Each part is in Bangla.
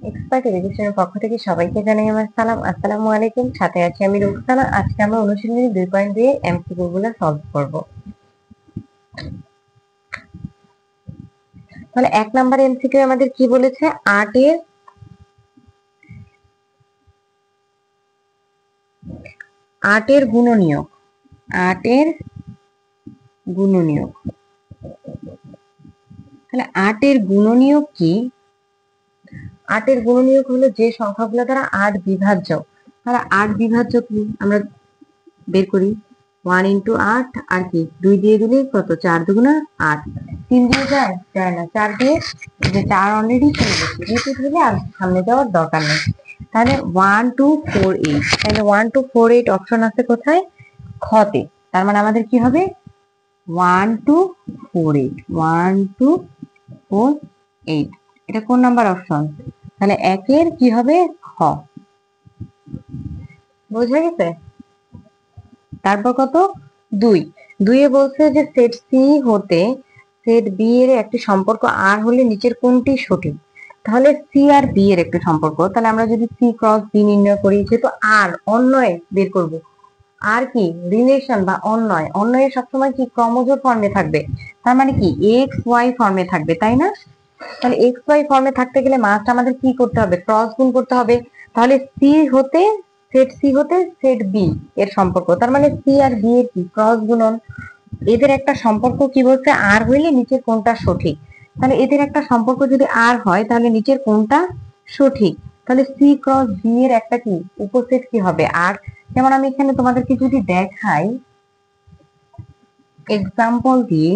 এক্সপার্ট এডুকেশনের পক্ষ থেকে সবাইকে জানাই আমার সালাম। আসসালামু আলাইকুম। সাথে আছি আমি রুকসানা। আজকে আমরা অনুশীলনী 2.2 এর এমসিকিউ গুলো সলভ করব। তাহলে 1 নাম্বার এমসিকিউ আমাদের কি বলেছে? 8 এর গুণনীয়ক। 8 এর গুণনীয়ক। তাহলে 8 এর গুণনীয়ক কি? 8 এর গুণনীয়ক হলো যে সংখ্যাগুলো দ্বারা 8 বিভাজ্য। তাহলে 8 বিভাজ্য কি আমরা বের করি। 1 into 8 আর কি 2 দিয়ে দিলে কত? 4 দুগুণা 8। 3 দিয়ে যায় না, 4 দিয়ে যে 4 অলরেডি চলে গেছে, যেহেতু দিলে আর সামনে যাওয়ার দরকার নেই। তাহলে 1 2 4 8, তাহলে 1 2 4 8 অপশন আছে কোথায়? খতে। তার মানে আমাদের কি হবে? 1 2 4 8, 1 2 4 8। এটা কোন নাম্বার অপশন? তাহলে একের কি হবে? খ। বোঝা গেছে? তারপর কত? 2 2 এ বলছে যে সেট সি হতে সেট বি এর একটি সম্পর্ক আর হলে নিচের কোনটি সঠিক? তাহলে সি আর বি এর একটি সম্পর্ক, তাহলে আমরা যদি সি ক্রস বি নির্ণয় করি, যেহেতু আর অন্যয় বের করব, আর কি রিলেশন বা অন্যয়, অন্যয় সবসময় কি ক্রমজোড় ফর্মে থাকবে, তার মানে কি এক্স ওয়াই ফর্মে থাকবে, তাই না? তাহলে এক্স ওয়াই ফর্মে থাকতে গেলে মাস্ট আমাদের কি করতে হবে? ক্রস গুণ করতে হবে। তাহলে সি হতে সেট সি হতে সেট বি এর সম্পর্ক, তার মানে সি আর বি এর কি ক্রস গুণন। এদের একটা সম্পর্ক কি বলছে? আর হইলে নিচের কোনটা সঠিক? তাহলে এদের একটা সম্পর্ক যদি আর হয় তাহলে নিচের কোনটা সঠিক? তাহলে সি ক্রস বি এর একটা কি উপসেট কি হবে? আর। যেমন আমি এখানে তোমাদেরকে যদি দেখাই এক্সাম্পল দিয়ে,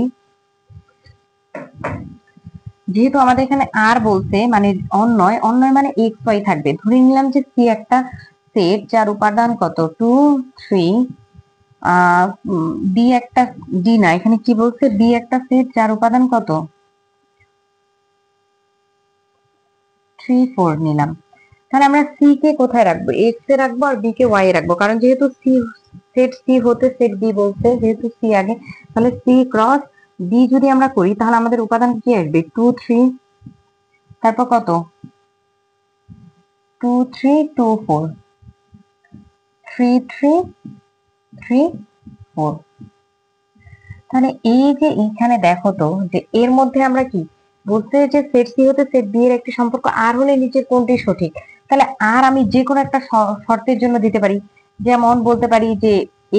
যেহেতু আমাদের এখানে আর বলছে মানে অন্যয়, অন্যয় মানে এক্স ওয়াই থাকবে। ধরে নিলাম যে সি একটা সেট যার উপাদান কত? 2 3, বি একটা, ডি না, এখানে কি বলছে? বি একটা সেট যার উপাদান কত? 3 4 নিলাম। তাহলে আমরা সি কে কোথায় রাখবো? এক্স এ রাখবো আর বি কে ওয়াই এ রাখবো, কারণ যেহেতু সি সেট সি হতে সেট বি বলছে, যেহেতু সি আগে, তাহলে সি ক্রস বি যদি আমরা করি তাহলে আমাদের উপাদান কি আসবে? 2 3, তারপর কত? 2 3 2 4, 3 3 3 4। তাহলে এই যে এইখানে দেখো তো যে এর মধ্যে আমরা কি বলতে, যে সেট সি হতে সেট বি এর একটি সম্পর্ক আর হলে নিচের কোনটি সঠিক? তাহলে আর আমি যে কোনো একটা শর্তের জন্য দিতে পারি। যেমন বলতে পারি যে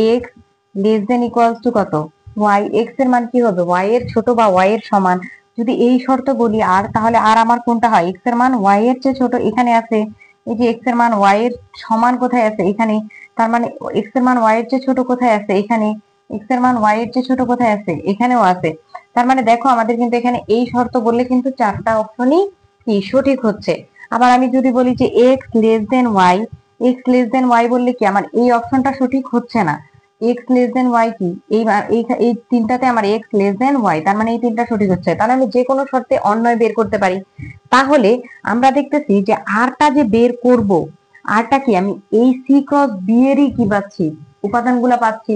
X less then equals to কত? ওয়াই। এক্স এর মান কি হবে? ওয়াই এর ছোট বা ওয়াই এর সমান। যদি এই শর্ত বলি আর, তাহলে আর আমার কোনটা হয়? এক্স এর মান ওয়াই এর চেয়ে ছোট, এখানে আছে। এই যে এক্স এর মান ওয়াই এর সমান কোথায় আছে? এখানে। তার মানে এক্স এর মান ওয়াই এর চেয়ে ছোট কোথায় আছে? এখানে। এক্স এর মান ওয়াই এর চেয়ে ছোট কোথায় আছে? এখানেও আছে। তার মানে দেখো আমাদের কিন্তু এখানে এই শর্ত বললে কিন্তু চারটা অপশনই কি সঠিক হচ্ছে। আবার আমি যদি বলি যে X less than Y, X less than Y বললে কি আমার এই অপশনটা সঠিক হচ্ছে না। এক্স লেস দেন ওয়াই কি এই তিনটাতে আমার এক্স লেস দেন ওয়াই, তার মানে এই তিনটা সঠিক হচ্ছে। তাহলে আমি যে কোনো শর্তে অন্যয় বের করতে পারি। তাহলে আমরা দেখতেছি যে আরটা যে বের করব, আরটা কি আমি এই সি ক্রস বি এরই কি পাচ্ছি? উপাদানগুলো পাচ্ছি।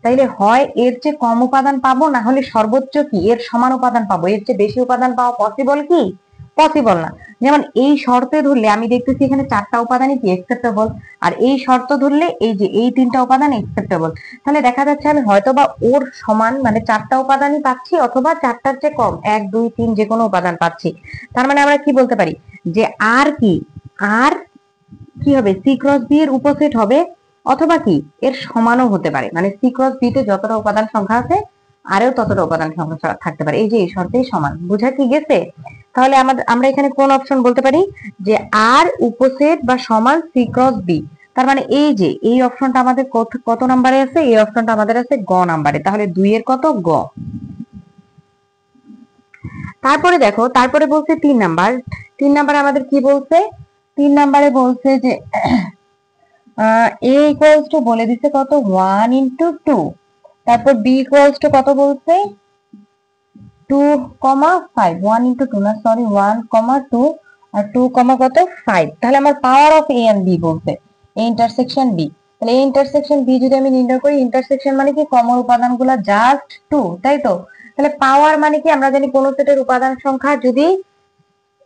তাইলে হয় এর চেয়ে কম উপাদান পাবো, না হলে সর্বোচ্চ কি এর সমান উপাদান পাবো। এর চেয়ে বেশি উপাদান পাওয়া পসিবল কি? পসিবল না। যেমন এই শর্তে ধরলে আমি দেখতেছি এখানে চারটা উপাদানই কি একসেপ্টেবল, আর এই শর্ত ধরলে এই যে এই তিনটা উপাদান একসেপ্টেবল। তাহলে দেখা যাচ্ছে আমি হয়তোবা ওর সমান মানে চারটা উপাদানই পাচ্ছি, অথবা চারটার চেয়ে কম 1 2 3 যে কোনো উপাদান পাচ্ছি। তার মানে আমরা কি বলতে পারি যে আর কি, আর কি হবে? সি ক্রস বি এর উপসেট হবে, অথবা কি এর সমানও হতে পারে। মানে সি ক্রস বি তে যতটা উপাদান সংখ্যা আছে আরও ততটা উপাদান সংখ্যা থাকতে পারে। এই যে এই শর্তেই সমান। বুঝা কি গেছে? তাহলে আমরা এখানে কোন অপশন বলতে পারি? যে আর উপসেট বা সমান সি ক্রস বি। তার মানে এই যে এই অপশনটা আমাদের কত নাম্বারে আছে? এই অপশনটা আমাদের আছে গ নাম্বারে। তাহলে 2 এর কত? গ। তারপরে দেখো, তারপরে বলছে 3 নাম্বার। 3 নাম্বারে আমাদের কি বলছে? 3 নাম্বারে বলছে যে এ ইকুয়ালস টু বলে দিচ্ছে কত? 1 ইন্টু 2। তারপর বি ইকুয়ালস টু কত বলছে? 2,5। 1 ইন্টু 2 না, সরি, 1,2 আর 2, কত? 5। তাহলে আমার power of A and B বলছে, এ ইন্টারসেকশন বি। তাহলে এই ইন্টারসেকশন বি যদি আমি নির্ণয় করি, ইন্টারসেকশন মানে কি কমন উপাদানগুলো জাস্ট 2, তাই তো? তাহলে পাওয়ার মানে কি আমরা জানি কোন সেটের উপাদান সংখ্যা যদি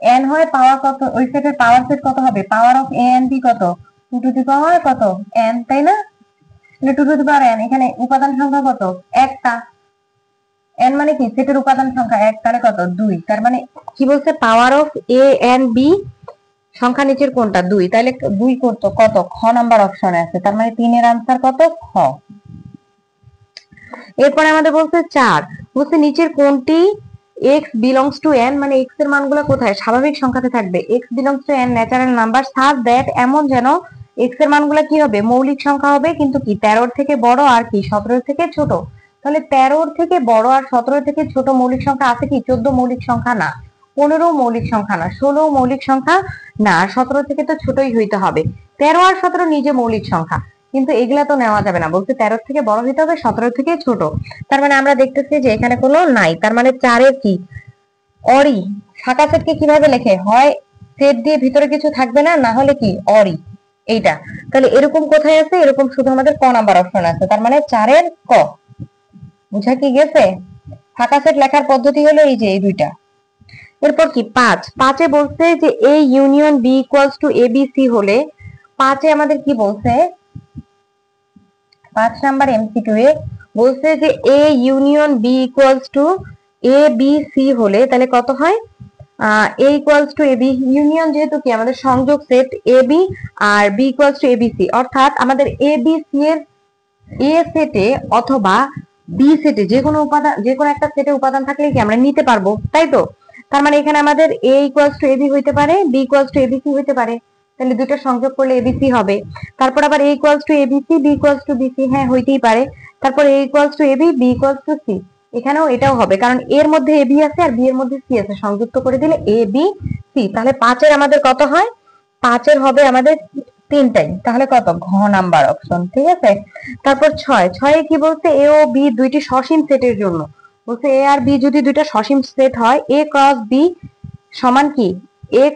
n হয় পাওয়ার কত, ওই সেটের পাওয়ার সেট কত হবে, power of a and b কত, 2 টু দি পাওয়ার কত n, তাই না? 2 টু দি পাওয়ার n, এখানে উপাদান সংখ্যা কত, একটা। n মানে কি সেটের উপাদান সংখ্যা এক, তাহলে কত 2। তার মানে কি বলছে, power of a and b সংখ্যা নিচের কোনটা 2, তাহলে 2 করতো কত, খ নাম্বার অপশনে আছে। তার মানে 3 এর আনসার কত, খ। এরপরে আমাদের বলছে 4, বলছে নিচের কোনটি x belongs to n, মানে x এর মানগুলো কোথায়, স্বাভাবিক সংখ্যাতে থাকবে। x belongs to n natural number such that, এমন যেন x এর মানগুলো কি হবে, মৌলিক সংখ্যা হবে, কিন্তু কি 13 থেকে বড় আর কি 17 থেকে ছোট। তাহলে 13 থেকে বড় আর 17 থেকে ছোট মৌলিক সংখ্যা আছে কি, 14 মৌলিক সংখ্যা না, 15 মৌলিক সংখ্যা না, 16 মৌলিক সংখ্যা না, আর 17 থেকে তো ছোটই হইতে হবে। 13 আর 17 নিজে মৌলিক সংখ্যা, কিন্তু এগুলা তো নেওয়া যাবে না, বলতে 13 থেকে বড় হইতে হবে, 17 থেকে ছোট। তার মানে আমরা দেখতেছি যে এখানে কোনো নাই, তার মানে 4 এর কি অরি। ফাঁকা সেটকে কিভাবে লেখে, হয় সেট দিয়ে ভিতরে কিছু থাকবে না, না হলে কি অরি, এইটা। তাহলে এরকম কোথায় আছে, এরকম শুধু আমাদের ক নাম্বার অপশন আছে, তার মানে 4 এর ক। বুঝা কি গেছে? ফাঁকা সেট লেখার পদ্ধতি হলো এই যে এই দুইটা। এরপর কি 5, 5-এ বলছে যে a union b equals to abc হলে, 5-এ আমাদের কি বলছে, 5 নাম্বার এমসিকিউ এ বলছে যে a union b equals to abc হলে তাহলে কত হয়, a equals to ab, union যেহেতু কি আমাদের সংযোগ সেট ab, আর b ইকুয়ালস টু abc, অর্থাৎ আমাদের abc এর a সেটে অথবা b সেটে যে কোনো উপাদান, যে কোনো একটা সেটে উপাদান থাকলে কি আমরা নিতে পারবো, তাই তো? তার মানে এখানে আমাদের a ইকুয়ালস টু ab হইতে পারে, b ইকুয়ালস টু abc হইতে পারে, তাহলে দুটো সংযোগ করলে abc হবে। তারপর আবার a equals to abc, b equals two bc, হ্যাঁ হইতেই পারে। তারপর a equals to ab, b equals two c, এখানেও এটাও হবে, কারণ এর মধ্যে ab আছে আর b এর মধ্যে c আছে, সংযুক্ত করে দিলে a b c। তাহলে 5 এর আমাদের কত হয়, 5 এর হবে আমাদের তিনটাই, তাহলে কত, ঘ নাম্বার অপশন, ঠিক আছে। তারপর 6, 6-এ কি বলছে, এ ও বি দুইটি সসীম সেটের জন্য, বলছে এ আর বি যদি দুইটা সসীম সেট হয়, এ ক্রস বি সমান কি x,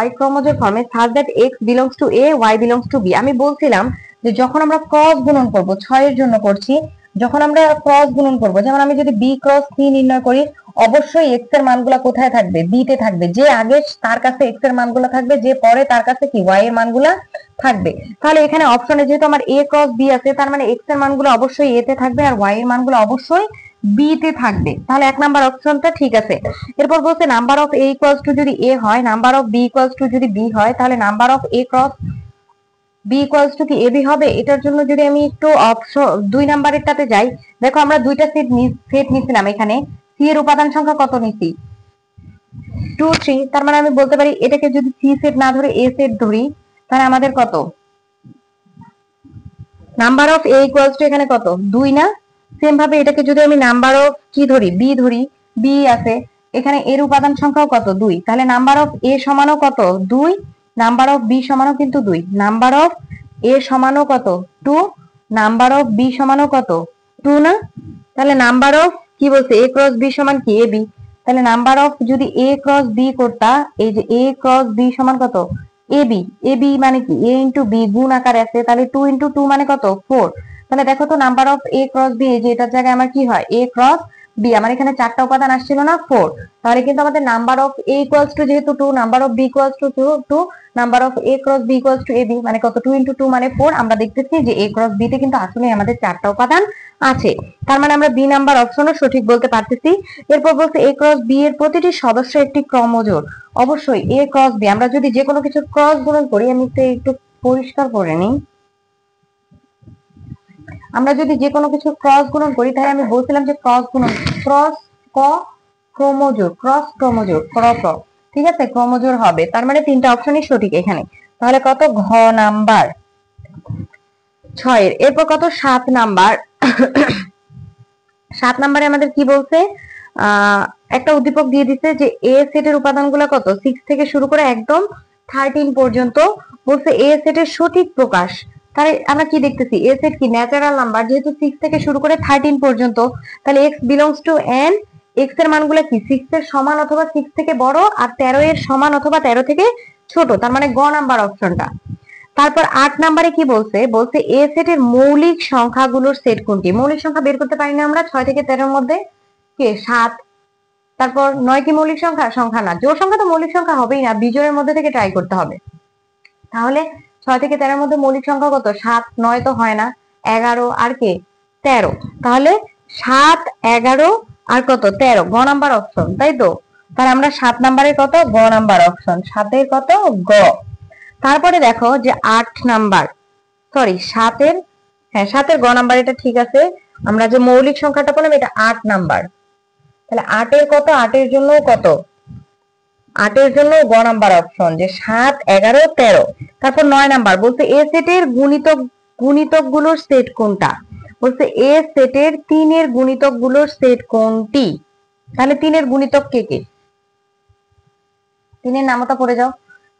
y ক্রমজোর ফর্মে such that x belongs to a, y belongs to b। আমি বলছিলাম যে যখন আমরা ক্রস গুণন করব, 6 এর জন্য করছি, যখন আমরা ক্রস গুণন করব, যেমন আমি যদি b ক্রস c নির্ণয় করি, অবশ্যই x এর মানগুলা কোথায় থাকবে, b তে থাকবে। যে আগে তার কাছে x এর মানগুলা থাকবে, যে পরে তার কাছে কি y এর মানগুলা থাকবে। তাহলে এখানে অপশনে যেহেতু আমার a ক্রস b আছে, তার মানে x এর মানগুলো অবশ্যই a তে থাকবে আর y এর মানগুলো অবশ্যই b তে থাকবে। তাহলে 1 নাম্বার অপশনটা ঠিক আছে। এরপর বলছে number of a equals two যদি a হয়, number of b equals two যদি b হয়, তাহলে number of a cross b equals two কি ab হবে। এটার জন্য যদি আমি একটু অপশন 2 নাম্বারেরটাতে যাই, দেখো আমরা দুইটা সেট নিছিলাম, এখানে c এর উপাদান সংখ্যা কত নিছি, 2 3। তার মানে আমি বলতে পারি এটাকে যদি c সেট না ধরে a সেট ধরি, তাহলে আমাদের কত, number of a equals two এখানে কত 2 না। সেম ভাবে এটাকে যদি আমি নাম্বার অফ কি ধরি, b ধরি, b আছে এখানে, এর উপাদান সংখ্যাও কত 2, তাহলে নাম্বার অফ a সমানও কত 2, নাম্বার অফ b সমানও কিন্তু 2, নাম্বার অফ a সমানও কত 2, নাম্বার অফ b সমানও কত 2 না। তাহলে নাম্বার অফ কি বলছে, a ক্রস b সমান কি ab, তাহলে নাম্বার অফ যদি a ক্রস b করতা, এই যে a ক্রস b সমান কত ab, ab মানে কি a ইনটু b গুণ আকারে আছে, তাহলে 2 ইনটু 2 মানে কত 4। তাহলে দেখো তো number of a cross b, এই যে এটার জায়গায় আমার কি হয় a ক্রস b, আমার এখানে 4টা উপাদান আসছিল না 4, তাহলে কিন্তু আমাদের number of a equals two যেহেতু 2, number of b equals two 2, number of a cross b equals to ab মানে কত 2 ইনটু 2 মানে 4। আমরা দেখতেছি যে a ক্রস b তে কিন্তু আসলে আমাদের 4টা উপাদান আছে, তার মানে আমরা বি নাম্বার অপশনও সঠিক বলতে পারতেছি। এরপর বলছে a ক্রস b এর প্রতিটি সদস্য একটি ক্রমজোড়, অবশ্যই a ক্রস b, আমরা যদি যে কোনো কিছু ক্রস গুণন করি, আমি একটু পরিষ্কার করে নিই, আমরা যদি যে কোনো কিছু ক্রস গুণন করি, তাহলে আমি বলছিলাম যে ক্রস গুণন, ক্রস ক ক্রমজোড়, ক্রস ক্রমজোড়, ক্রস, ঠিক আছে, ক্রমজোড় হবে। তার মানে 3টা অপশনই সঠিক এখানে, তাহলে কত, ঘ নাম্বার 6 এর। এরপর কত, 7 নাম্বার। 7 নাম্বারে আমাদের কি বলছে, একটা উদ্দীপক দিয়ে দিচ্ছে যে এ সেটের উপাদানগুলো কত 6 থেকে শুরু করে একদম 13 পর্যন্ত, বলছে এ সেটের সঠিক প্রকাশ। তাহলে আমরা কি দেখতেছি, এ সেট কি ন্যাচারাল নাম্বার, যেহেতু 6 থেকে শুরু করে 13 পর্যন্ত, তাহলে x belongs to n, x এর মানগুলো কি 6 এর সমান অথবা 6 থেকে বড়, আর 13 এর সমান অথবা 13 থেকে ছোট, তার মানে গ নাম্বার অপশনটা। তারপর 8 নাম্বারে কি বলছে, বলছে এ সেটের মৌলিক সংখ্যাগুলোর সেট কোনটি। মৌলিক সংখ্যা বের করতে পারি না আমরা 6 থেকে 13 এর মধ্যে, কে 7, তারপর 9 কি মৌলিক সংখ্যা? সংখ্যা না। জোড় সংখ্যা তো মৌলিক সংখ্যা হবেই না, বিজোড়ের মধ্যে থেকে ট্রাই করতে হবে। তাহলে 6 থেকে 13 এর মধ্যে মৌলিক সংখ্যা কত? 7, 9 তো হয় না, 11 আর কে 13। তাহলে 7, 11 আর কত 13, গ নাম্বার অপশন, তাই তো? তাহলে আমরা 7 নাম্বারের কত? গ নাম্বার অপশন, 7 এর কত? গ। তারপরে দেখো যে 8 নাম্বার, সরি 7 এর, হ্যাঁ 7 এর গ নাম্বার, এটা ঠিক আছে। আমরা যে মৌলিক সংখ্যাটা পেলাম এটা 8 নাম্বার। তাহলে 8 এর কত? 8 এর জন্য কত? 8 এর জন্য গ নাম্বার অপশন, যে 7, 11, 13। তারপর 9 নাম্বার বলছে এ সেটের গুণিতক গুলোর সেট কোনটা? বলছে এ সেটের 3 এর গুণিতক গুলোর সেট কোনটি? তাহলে 3 এর গুণিতক কে কে? 3 এর নামটা পড়ে যাও।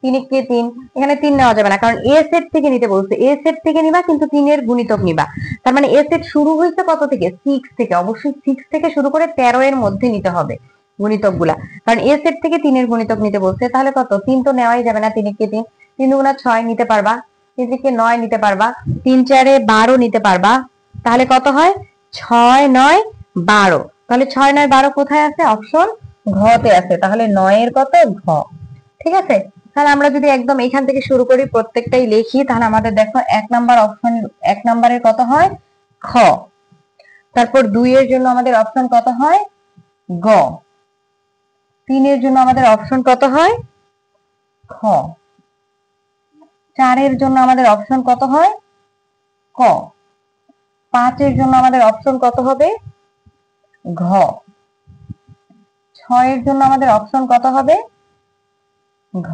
3 কে 3, এখানে 3 নেওয়া যাবে না, কারণ এ সেট থেকে নিতে বলছে। এ সেট থেকে নিবা, কিন্তু 3 এর গুণিতক নিবা। তার মানে এ সেট শুরু হয়েছে কত থেকে? 6 থেকে। অবশ্যই 6 থেকে শুরু করে 13 এর মধ্যে নিতে হবে গুণিতক গুলা, কারণ এ সেট থেকে 3 এর গুণিতক নিতে বলছে। তাহলে কত? 3 তো নেওয়াই যাবে না, 3 কে 3, 3 দুগুণা 6 নিতে পারবা, 3 কে 9 নিতে পারবা, 3 4 12 নিতে পারবা। তাহলে কত হয়? 6 9 12। তাহলে 6 9 12 কোথায় আছে? অপশন ঘ তে আছে। তাহলে 9 এর কত? ঘ। ঠিক আছে। তাহলে আমরা যদি একদম এখান থেকে শুরু করি, প্রত্যেকটাই লিখি, তাহলে আমাদের দেখো 1 নাম্বার অপশন, 1 নাম্বারের কত হয়? খ। তারপর 2 এর জন্য আমাদের অপশন কত হয়? গ। 3 এর জন্য আমাদের অপশন কত হয়? খ। 4 এর জন্য আমাদের অপশন কত হয়? ক। 5 এর জন্য আমাদের অপশন কত হবে? ঘ। 6 এর জন্য আমাদের অপশন কত হবে? ঘ।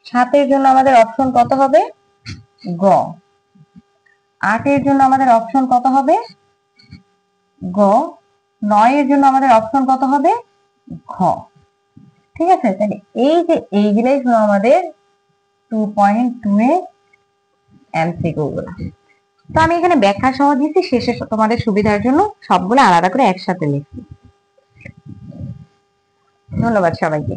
7 এর জন্য আমাদের অপশন কত হবে? গ। 8 এর জন্য আমাদের অপশন কত হবে? গ। 9 এর জন্য আমাদের অপশন কত হবে? ঘ। ঠিক আছে। তাহলে এই যে এইগুলাই হলো আমাদের 2.2 এ এমসিকিউ গুলো। তো আমি এখানে ব্যাখ্যা সহ দিচ্ছি, শেষে তোমাদের সুবিধার জন্য সবগুলো আলাদা করে একসাথে লিখছি। ধন্যবাদ সবাইকে।